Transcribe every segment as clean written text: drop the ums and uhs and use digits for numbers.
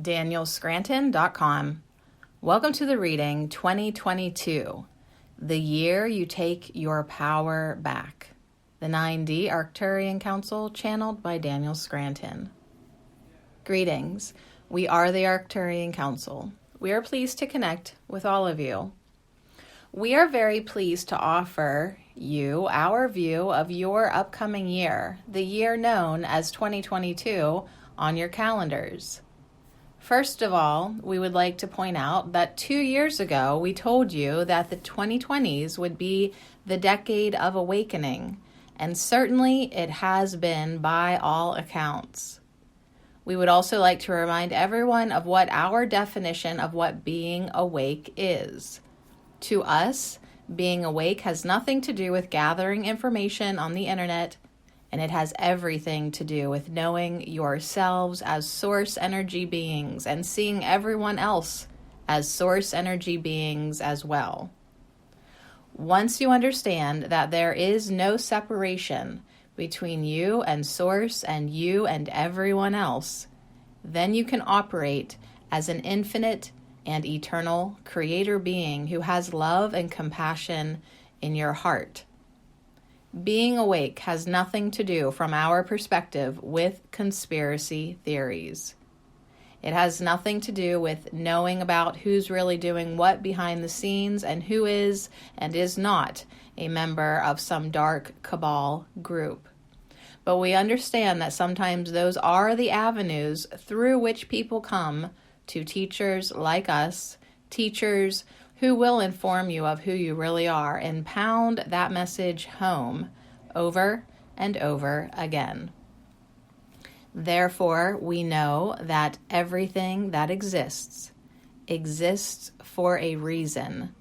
danielscranton.com. Welcome to the reading 2022, the year you take your power back. The 9D Arcturian Council, channeled by Daniel Scranton. Greetings. We are the Arcturian Council. We are pleased to connect with all of you. We are very pleased to offer you our view of your upcoming year, the year known as 2022, on your calendars. First of all, we would like to point out that 2 years ago, we told you that the 2020s would be the decade of awakening, and certainly it has been by all accounts. We would also like to remind everyone of what our definition of what being awake is. To us, being awake has nothing to do with gathering information on the internet, and it has everything to do with knowing yourselves as source energy beings and seeing everyone else as source energy beings as well. Once you understand that there is no separation between you and source and you and everyone else, then you can operate as an infinite and eternal creator being who has love and compassion in your heart. Being awake has nothing to do, from our perspective, with conspiracy theories. It has nothing to do with knowing about who's really doing what behind the scenes and who is and is not a member of some dark cabal group. But we understand that sometimes those are the avenues through which people come to teachers like us, teachers who will inform you of who you really are and pound that message home over and over again. Therefore, we know that everything that exists for a reason,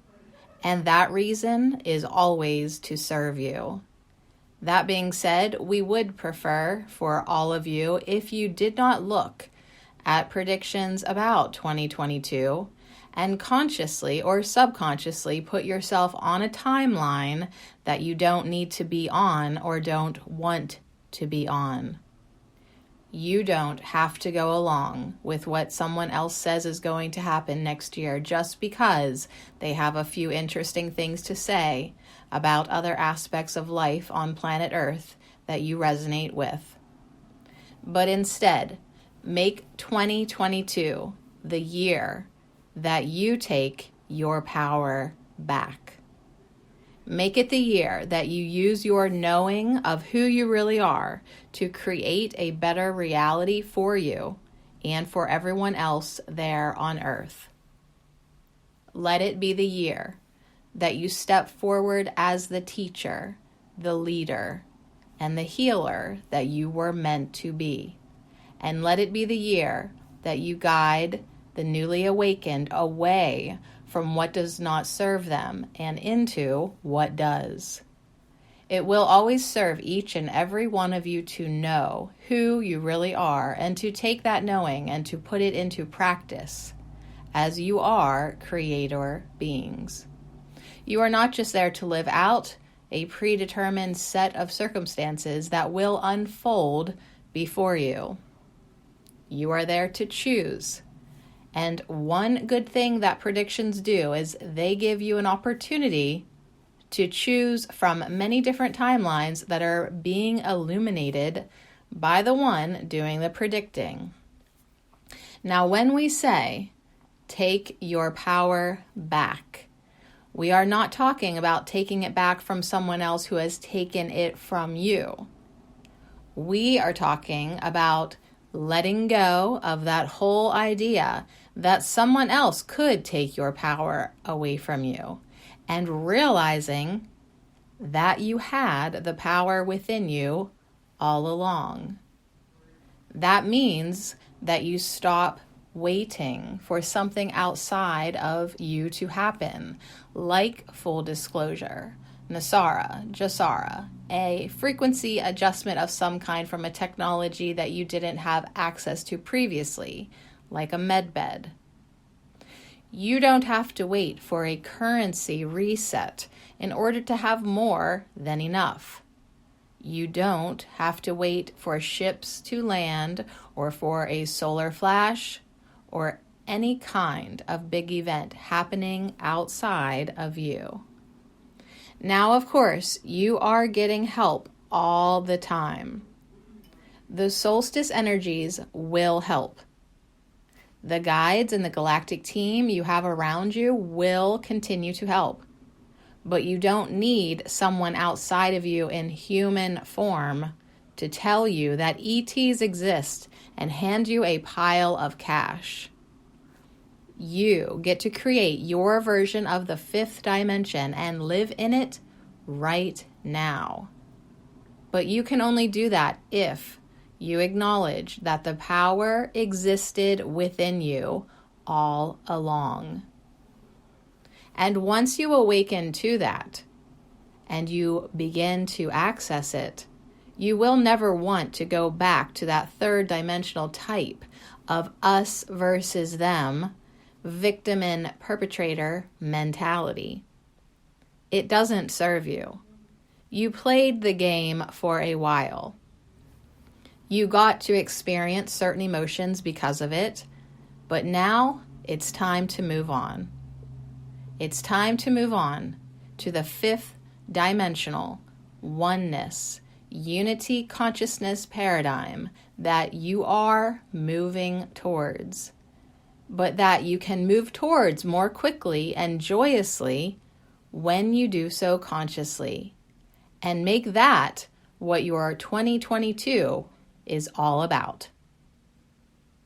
and that reason is always to serve you. That being said, we would prefer for all of you if you did not look at predictions about 2022 and consciously or subconsciously put yourself on a timeline that you don't need to be on or don't want to be on. You don't have to go along with what someone else says is going to happen next year just because they have a few interesting things to say about other aspects of life on planet Earth that you resonate with. But instead, make 2022 the year that you take your power back. Make it the year that you use your knowing of who you really are to create a better reality for you and for everyone else there on Earth. Let it be the year that you step forward as the teacher, the leader, and the healer that you were meant to be. And let it be the year that you guide the newly awakened away from what does not serve them and into what does. It will always serve each and every one of you to know who you really are and to take that knowing and to put it into practice, as you are creator beings. You are not just there to live out a predetermined set of circumstances that will unfold before you. You are there to choose. And one good thing that predictions do is they give you an opportunity to choose from many different timelines that are being illuminated by the one doing the predicting. Now, when we say, take your power back, we are not talking about taking it back from someone else who has taken it from you. We are talking about letting go of that whole idea that someone else could take your power away from you and realizing that you had the power within you all along. That means that you stop waiting for something outside of you to happen, like full disclosure, Nasara, Jasara, a frequency adjustment of some kind from a technology that you didn't have access to previously, like a med bed. You don't have to wait for a currency reset in order to have more than enough. You don't have to wait for ships to land or for a solar flash or any kind of big event happening outside of you. Now, of course, you are getting help all the time. The solstice energies will help. The guides and the galactic team you have around you will continue to help. But you don't need someone outside of you in human form to tell you that ETs exist and hand you a pile of cash. You get to create your version of the fifth dimension and live in it right now. But you can only do that if you acknowledge that the power existed within you all along. And once you awaken to that and you begin to access it, you will never want to go back to that third dimensional type of us versus them, victim and perpetrator mentality. It doesn't serve you. You played the game for a while. You got to experience certain emotions because of it, but now it's time to move on. It's time to move on to the fifth dimensional oneness, unity consciousness paradigm that you are moving towards, but that you can move towards more quickly and joyously when you do so consciously, and make that what your 2022 is all about.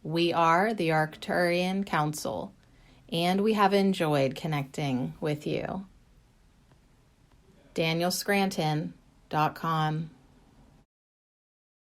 We are the Arcturian Council, and we have enjoyed connecting with you. DanielScranton.com